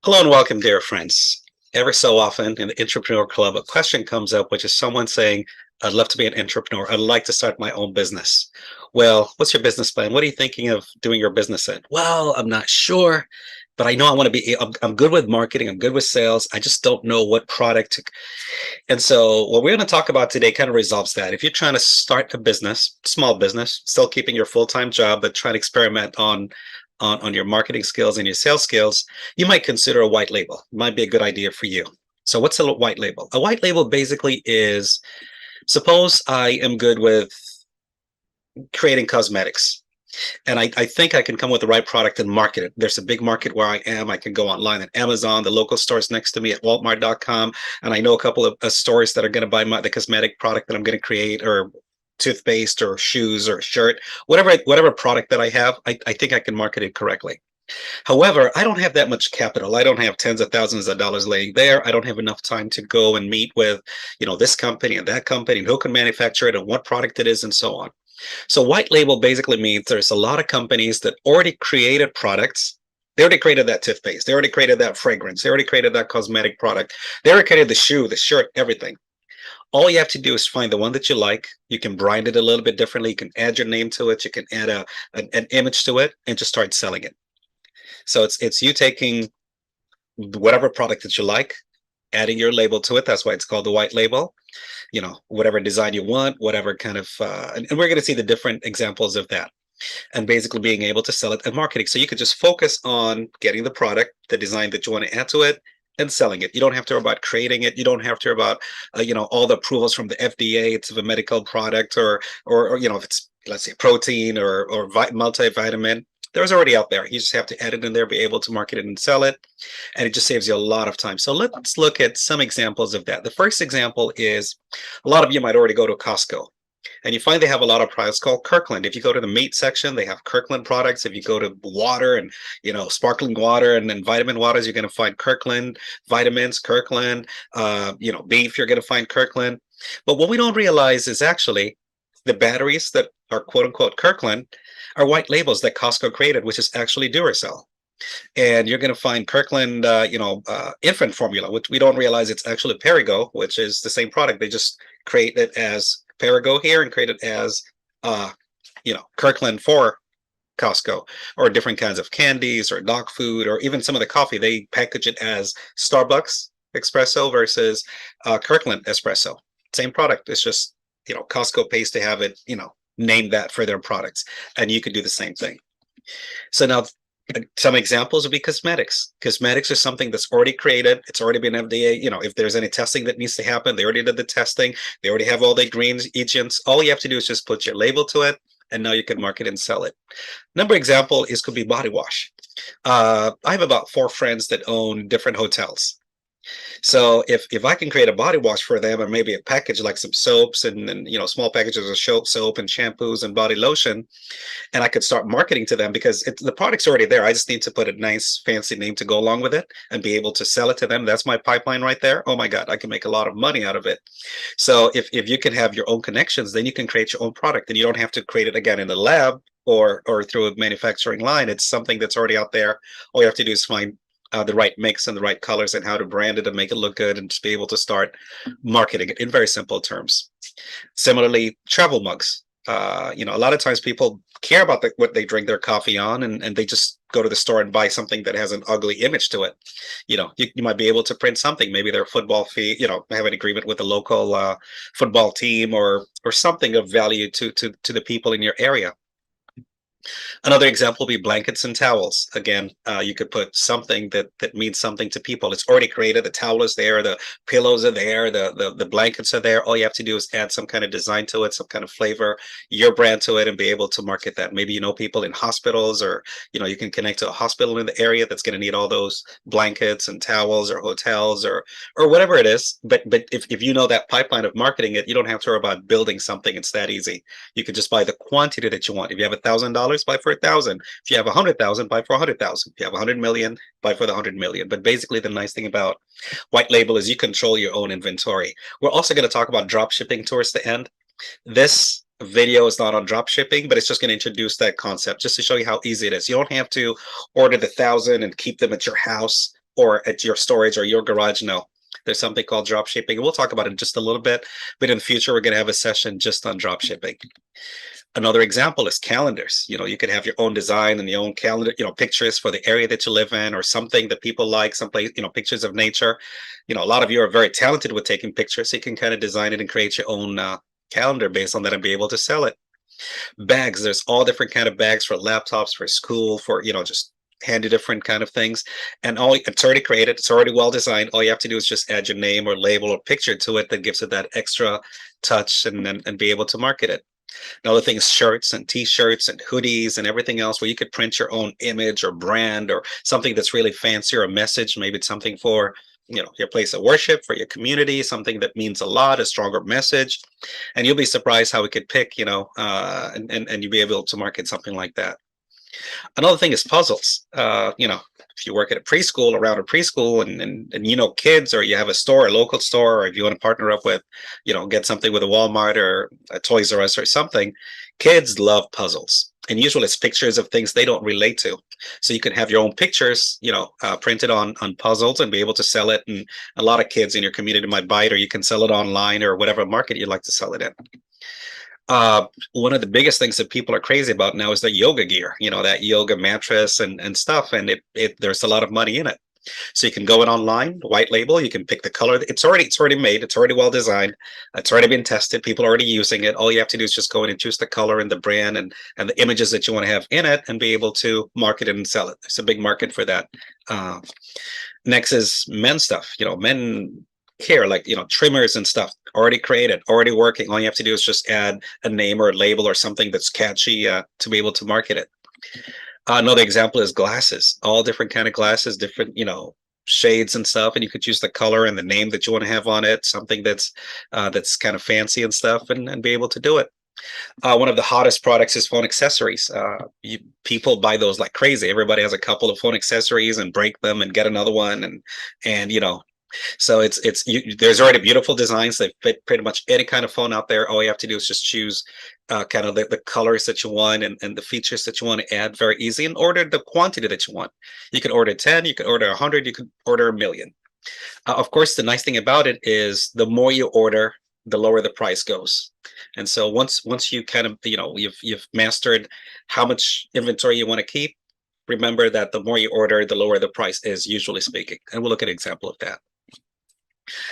Hello and welcome, dear friends. Every so often in the Entrepreneur Club, a question comes up, which is someone saying, I'd love to be an entrepreneur. I'd like to start my own business. Well, what's your business plan? What are you thinking of doing your business in? Well, I'm not sure, but I know I want to be, I'm good with marketing. I'm good with sales. I just don't know what product. And so what we're going to talk about today kind of resolves that. If you're trying to start a business, small business, still keeping your full-time job, but trying to experiment on your marketing skills and your sales skills, you might consider a white label. It might be a good idea for you. So what's a white label? A white label basically is, suppose I am good with creating cosmetics and I think I can come with the right product and market it. There's a big market where I am. I can go online at Amazon, the local stores next to me at Walmart.com. And I know a couple of stores that are going to buy the cosmetic product that I'm going to create, or toothpaste or shoes or shirt, whatever product that I have, I think I can market it correctly. However, I don't have that much capital. I don't have tens of thousands of dollars laying there. I don't have enough time to go and meet with, this company and that company and who can manufacture it and what product it is and so on. So white label basically means there's a lot of companies that already created products. They already created that toothpaste. They already created that fragrance. They already created that cosmetic product. They already created the shoe, the shirt, everything. All you have to do is find the one that you like. You can brand it a little bit differently. You can add your name to it. You can add an image to it and just start selling it. So it's you taking whatever product that you like, adding your label to it. That's why it's called the white label. Whatever design you want, whatever kind of, and we're going to see the different examples of that. And basically being able to sell it and marketing. So you could just focus on getting the product, the design that you want to add to it, and selling it. You don't have to worry about creating it. You don't have to worry about, all the approvals from the FDA. It's a medical product, or if it's, let's say, protein or multivitamin. There's already out there. You just have to add it in there, be able to market it and sell it. And it just saves you a lot of time. So let's look at some examples of that. The first example is, a lot of you might already go to Costco. And you find they have a lot of products called Kirkland. If you go to the meat section, they have Kirkland products. If you go to water and, sparkling water and then vitamin waters, you're going to find Kirkland vitamins, Kirkland, beef, you're going to find Kirkland. But what we don't realize is actually the batteries that are quote unquote Kirkland are white labels that Costco created, which is actually Duracell. And you're going to find Kirkland, infant formula, which we don't realize it's actually Perrigo, which is the same product. They just create it as Perrigo here and create it as, Kirkland for Costco, or different kinds of candies or dog food, or even some of the coffee. They package it as Starbucks espresso versus Kirkland espresso. Same product. It's just, Costco pays to have it, name that for their products. And you could do the same thing. So now some examples would be cosmetics. Cosmetics are something that's already created. It's already been FDA. If there's any testing that needs to happen, they already did the testing. They already have all the ingredients. All you have to do is just put your label to it, and now you can market and sell it. Number example could be body wash. I have about 4 friends that own different hotels. So if I can create a body wash for them, or maybe a package like some soaps and small packages of soap and shampoos and body lotion, and I could start marketing to them because the product's already there. I just need to put a nice fancy name to go along with it and be able to sell it to them. That's my pipeline right there. Oh my God, I can make a lot of money out of it. So if you can have your own connections, then you can create your own product, and you don't have to create it again in the lab or through a manufacturing line. It's something that's already out there. All you have to do is find the right mix and the right colors and how to brand it and make it look good, and just be able to start marketing it in very simple terms. Similarly, travel mugs. A lot of times people care about what they drink their coffee on, and they just go to the store and buy something that has an ugly image to it. You might be able to print something, maybe their football fee, have an agreement with a local football team, or something of value to the people in your area. Another example would be blankets and towels. Again, you could put something that means something to people. It's already created. The towel is there. The pillows are there. The blankets are there. All you have to do is add some kind of design to it, some kind of flavor, your brand to it, and be able to market that. Maybe people in hospitals, or you can connect to a hospital in the area that's going to need all those blankets and towels, or hotels, or whatever it is. But if you know that pipeline of marketing it, you don't have to worry about building something. It's that easy. You could just buy the quantity that you want. If you have $1,000, buy for 1,000. If you have 100,000, buy for 100,000. If you have 100 million, buy for the 100 million. But basically, the nice thing about white label is you control your own inventory. We're also going to talk about drop shipping towards the end. This video is not on drop shipping, but it's just going to introduce that concept just to show you how easy it is. You don't have to order the 1,000 and keep them at your house, or at your storage or your garage? No. There's something called drop shipping. We'll talk about it in just a little bit, but in the future, we're going to have a session just on drop shipping. Another example is calendars. You could have your own design and your own calendar, pictures for the area that you live in or something that people like, someplace, pictures of nature. A lot of you are very talented with taking pictures, so you can kind of design it and create your own calendar based on that and be able to sell it. Bags, there's all different kind of bags for laptops, for school, for, just handy different kind of things. And it's already created, it's already well designed. All you have to do is just add your name or label or picture to it that gives it that extra touch and be able to market it. Another thing is shirts and t-shirts and hoodies and everything else where you could print your own image or brand or something that's really fancy or a message. Maybe it's something for, your place of worship, for your community, something that means a lot, a stronger message. And you'll be surprised how we could pick, and you'll be able to market something like that. Another thing is puzzles. If you work at a preschool, around a preschool and kids, or you have a store, a local store, or if you want to partner up with, get something with a Walmart or a Toys R Us or something, kids love puzzles. And usually it's pictures of things they don't relate to. So you can have your own pictures, printed on puzzles and be able to sell it. And a lot of kids in your community might buy it, or you can sell it online or whatever market you'd like to sell it in. One of the biggest things that people are crazy about now is the yoga gear, that yoga mattress and stuff. And there's a lot of money in it. So you can go in online, white label, you can pick the color. It's already made. It's already well designed. It's already been tested. People are already using it. All you have to do is just go in and choose the color and the brand and the images that you want to have in it and be able to market it and sell it. There's a big market for that. Next is men's stuff. Men care, like, trimmers and stuff, already created, already working. All you have to do is just add a name or a label or something that's catchy to be able to market it. Another example is glasses, all different kind of glasses, different, shades and stuff. And you could choose the color and the name that you want to have on it, something that's kind of fancy and stuff, and be able to do it. One of the hottest products is phone accessories. People buy those like crazy. Everybody has a couple of phone accessories and break them and get another one. And so there's already beautiful designs that fit pretty much any kind of phone out there. All you have to do is just choose kind of the colors that you want and the features that you want to add very easy, and order the quantity that you want. You can order 10, you could order 100, you could order 1,000,000. Of course, the nice thing about it is the more you order, the lower the price goes. And so once you kind of, you've mastered how much inventory you want to keep, remember that the more you order, the lower the price is, usually speaking. And we'll look at an example of that.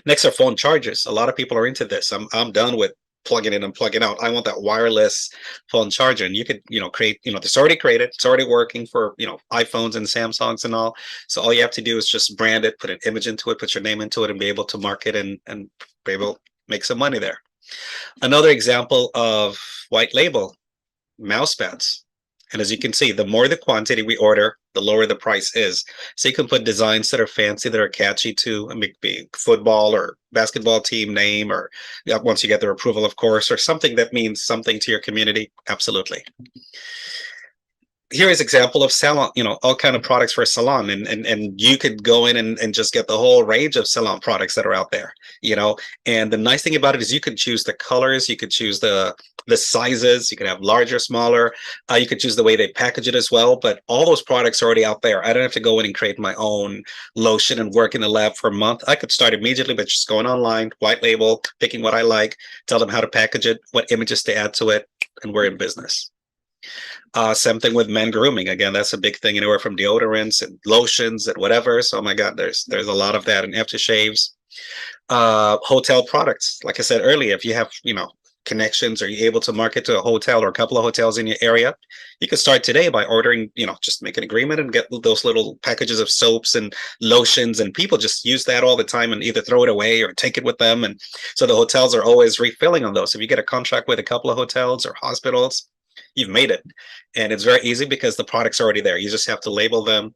Next are phone chargers. A lot of people are into this. I'm done with plugging in and plugging out. I want that wireless phone charger. And you could, create, it's already created. It's already working for, iPhones and Samsungs and all. So all you have to do is just brand it, put an image into it, put your name into it, and be able to market and be able to make some money there. Another example of white label, mouse pads. And as you can see, the more the quantity we order, the lower the price is. So you can put designs that are fancy, that are catchy to a big football or basketball team name, or once you get their approval, of course, or something that means something to your community. Absolutely. Here is example of salon, all kind of products for a salon, and you could go in and just get the whole range of salon products that are out there, and the nice thing about it is you can choose the colors, you could choose the sizes, you can have larger, smaller, you could choose the way they package it as well. But all those products are already out there. I don't have to go in and create my own lotion and work in the lab for a month. I could start immediately by just going online, white label, picking what I like, tell them how to package it, what images to add to it, and we're in business. Same thing with men grooming. Again, that's a big thing, anywhere from deodorants and lotions and whatever. So, oh my God, there's a lot of that, and aftershaves. Hotel products. Like I said earlier, if you have, connections, or you're able to market to a hotel or a couple of hotels in your area, you can start today by ordering, just make an agreement and get those little packages of soaps and lotions, and people just use that all the time and either throw it away or take it with them. And so the hotels are always refilling on those. If you get a contract with a couple of hotels or hospitals, you've made it. And it's very easy because the product's already there. You just have to label them,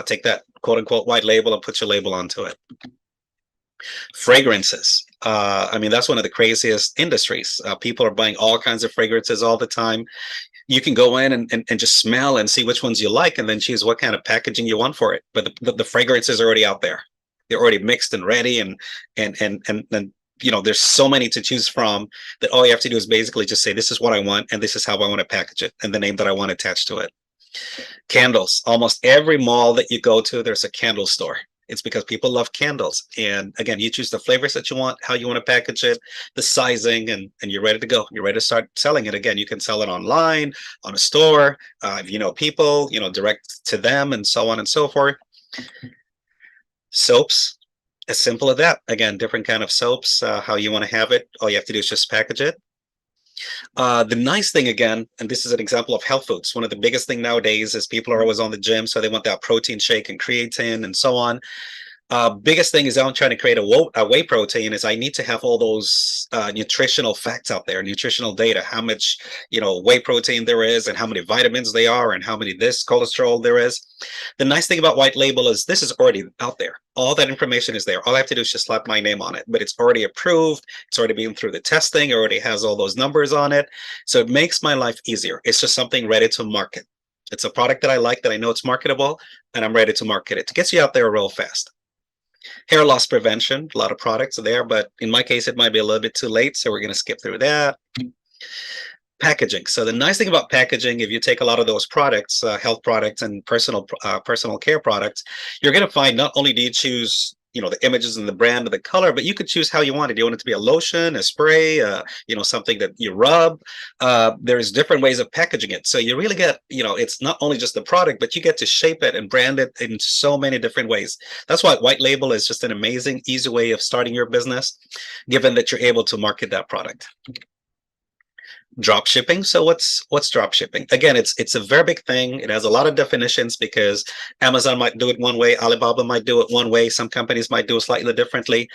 take that quote unquote white label and put your label onto it. Fragrances. That's one of the craziest industries. People are buying all kinds of fragrances all the time. You can go in and just smell and see which ones you like, and then choose what kind of packaging you want for it. But the fragrance is already out there. They're already mixed and ready, and there's so many to choose from that all you have to do is basically just say, this is what I want, and this is how I want to package it, and the name that I want attached to it. Candles. Almost every mall that you go to, there's a candle store. It's because people love candles. And again, you choose the flavors that you want, how you want to package it, the sizing, and you're ready to go. You're ready to start selling it. Again, you can sell it online, on a store, if you know people, direct to them, and so on and so forth. Soaps, as simple as that. Again, different kind of soaps, how you want to have it. All you have to do is just package it. The nice thing again, and this is an example of health foods. One of the biggest thing nowadays is people are always on the gym, so they want that protein shake and creatine and so on. Biggest thing is I'm trying to create a whey protein is I need to have all those nutritional facts out there, nutritional data, how much, whey protein there is and how many vitamins they are and how many this cholesterol there is. The nice thing about white label is this is already out there. All that information is there. All I have to do is just slap my name on it, but it's already approved. It's already been through the testing. It already has all those numbers on it. So it makes my life easier. It's just something ready to market. It's a product that I like, that I know it's marketable, and I'm ready to market it. It gets you out there real fast. Hair loss prevention, a lot of products are there, but in my case, it might be a little bit too late. So we're going to skip through that. Packaging. So the nice thing about packaging, if you take a lot of those products, health products and personal care products, you're going to find not only do you choose the images and the brand and the color, but you could choose how you want it. You want it to be a lotion, a spray, something that you rub. There's different ways of packaging it. So you really get, it's not only just the product, but you get to shape it and brand it in so many different ways. That's why white label is just an amazing, easy way of starting your business, given that you're able to market that product. Drop shipping. So what's drop shipping? Again, it's a very big thing. It has a lot of definitions because Amazon might do it one way, Alibaba might do it one way, some companies might do it slightly differently.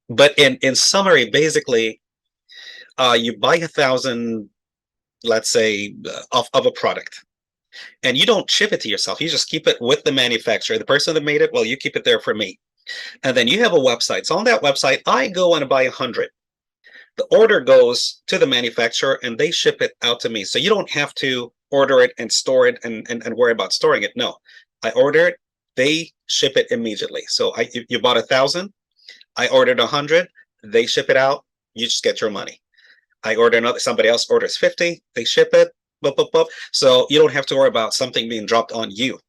But in summary, basically, you buy 1,000, let's say, of a product, and you don't ship it to yourself. You just keep it with the manufacturer, the person that made it. Well, you keep it there for me, and then you have a website. So on that website, I go and buy 100. The order goes to the manufacturer and they ship it out to me. So you don't have to order it and store it and worry about storing it. No, I order it, they ship it immediately. So you bought 1,000, I ordered 100, they ship it out, you just get your money. I order another, somebody else orders 50, they ship it, boop, boop, boop. So you don't have to worry about something being dropped on you.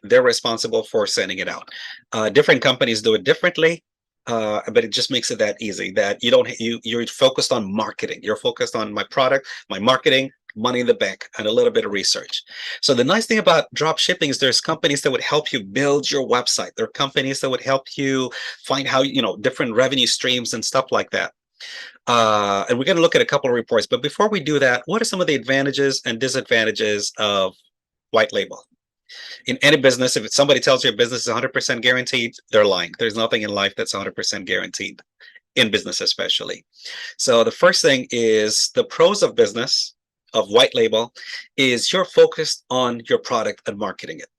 They're responsible for sending it out. Different companies do it differently. But it just makes it that easy that you're focused on marketing. You're focused on my product, my marketing, money in the bank, and a little bit of research. So the nice thing about drop shipping is there's companies that would help you build your website. There are companies that would help you find how, different revenue streams and stuff like that. And we're going to look at a couple of reports. But before we do that, what are some of the advantages and disadvantages of white label? In any business, if somebody tells you a business is 100% guaranteed, they're lying. There's nothing in life that's 100% guaranteed, in business especially. So the first thing is the pros of business, of white label, is you're focused on your product and marketing it.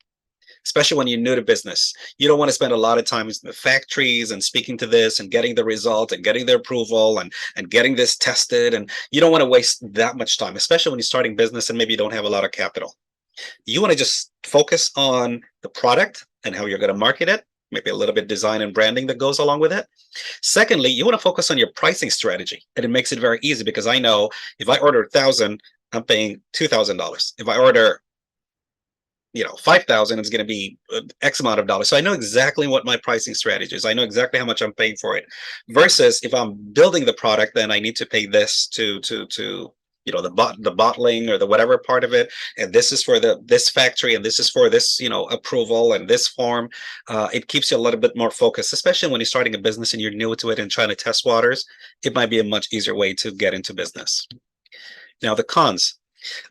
Especially when you're new to business, you don't want to spend a lot of time in the factories and speaking to this and getting the result and getting the approval and getting this tested. And you don't want to waste that much time, especially when you're starting business and maybe you don't have a lot of capital. You want to just focus on the product and how you're going to market it, maybe a little bit design and branding that goes along with it. Secondly, you want to focus on your pricing strategy. And it makes it very easy because I know if I order 1,000, I'm paying $2,000. If I order 5,000, it's going to be X amount of dollars. So I know exactly what my pricing strategy is. I know exactly how much I'm paying for it. Versus if I'm building the product, then I need to pay this to the bottling or the whatever part of it, and this is for this factory, and this is for this approval and this form. It keeps you a little bit more focused, especially when you're starting a business and you're new to it and trying to test waters. It might be a much easier way to get into business. Now the cons.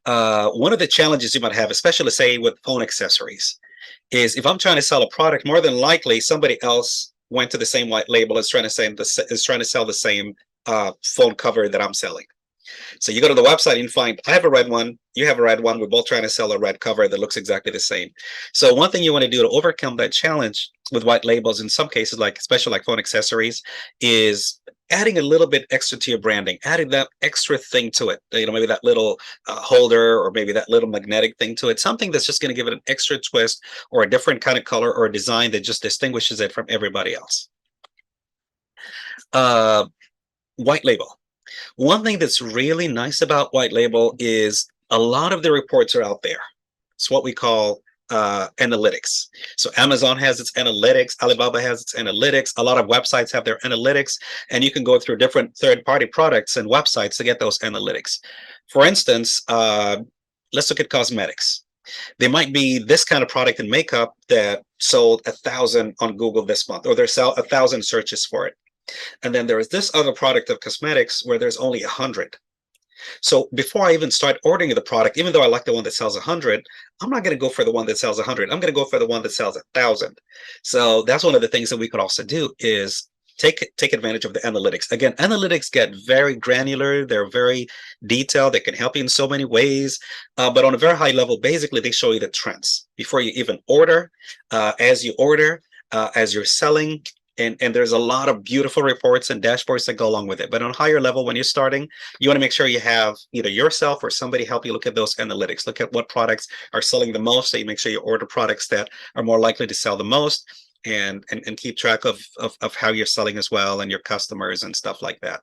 One of the challenges you might have, especially say with phone accessories, is if I'm trying to sell a product, more than likely somebody else went to the same white label is trying to sell the same phone cover that I'm selling. So you go to the website and find, I have a red one, you have a red one, we're both trying to sell a red cover that looks exactly the same. So one thing you want to do to overcome that challenge with white labels in some cases, especially like phone accessories, is adding a little bit extra to your branding, adding that extra thing to it. Maybe that little holder or maybe that little magnetic thing to it, something that's just going to give it an extra twist or a different kind of color or a design that just distinguishes it from everybody else. White label. One thing that's really nice about white label is a lot of the reports are out there. It's what we call analytics. So Amazon has its analytics, Alibaba has its analytics, a lot of websites have their analytics, and you can go through different third-party products and websites to get those analytics. For instance, let's look at cosmetics. There might be this kind of product in makeup that sold 1,000 on Google this month, or there's 1,000 searches for it. And then there is this other product of cosmetics where there's only 100. So before I even start ordering the product, even though I like the one that sells 100, I'm not going to go for the one that sells 100. I'm going to go for the one that sells 1,000. So that's one of the things that we could also do is take advantage of the analytics. Again, analytics get very granular. They're very detailed. They can help you in so many ways. But on a very high level, basically, they show you the trends before you even order, as you order, as you're selling. And there's a lot of beautiful reports and dashboards that go along with it. But on a higher level, when you're starting, you want to make sure you have either yourself or somebody help you look at those analytics. Look at what products are selling the most, so you make sure you order products that are more likely to sell the most, and keep track of how you're selling as well, and your customers and stuff like that.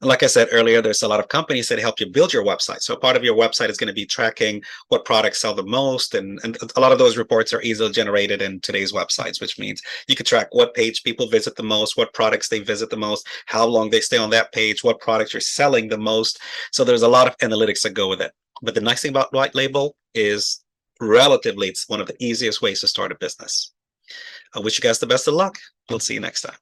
And like I said earlier, there's a lot of companies that help you build your website. So part of your website is going to be tracking what products sell the most. And a lot of those reports are easily generated in today's websites, which means you can track what page people visit the most, what products they visit the most, how long they stay on that page, what products you're selling the most. So there's a lot of analytics that go with it. But the nice thing about White Label is relatively, it's one of the easiest ways to start a business. I wish you guys the best of luck. We'll see you next time.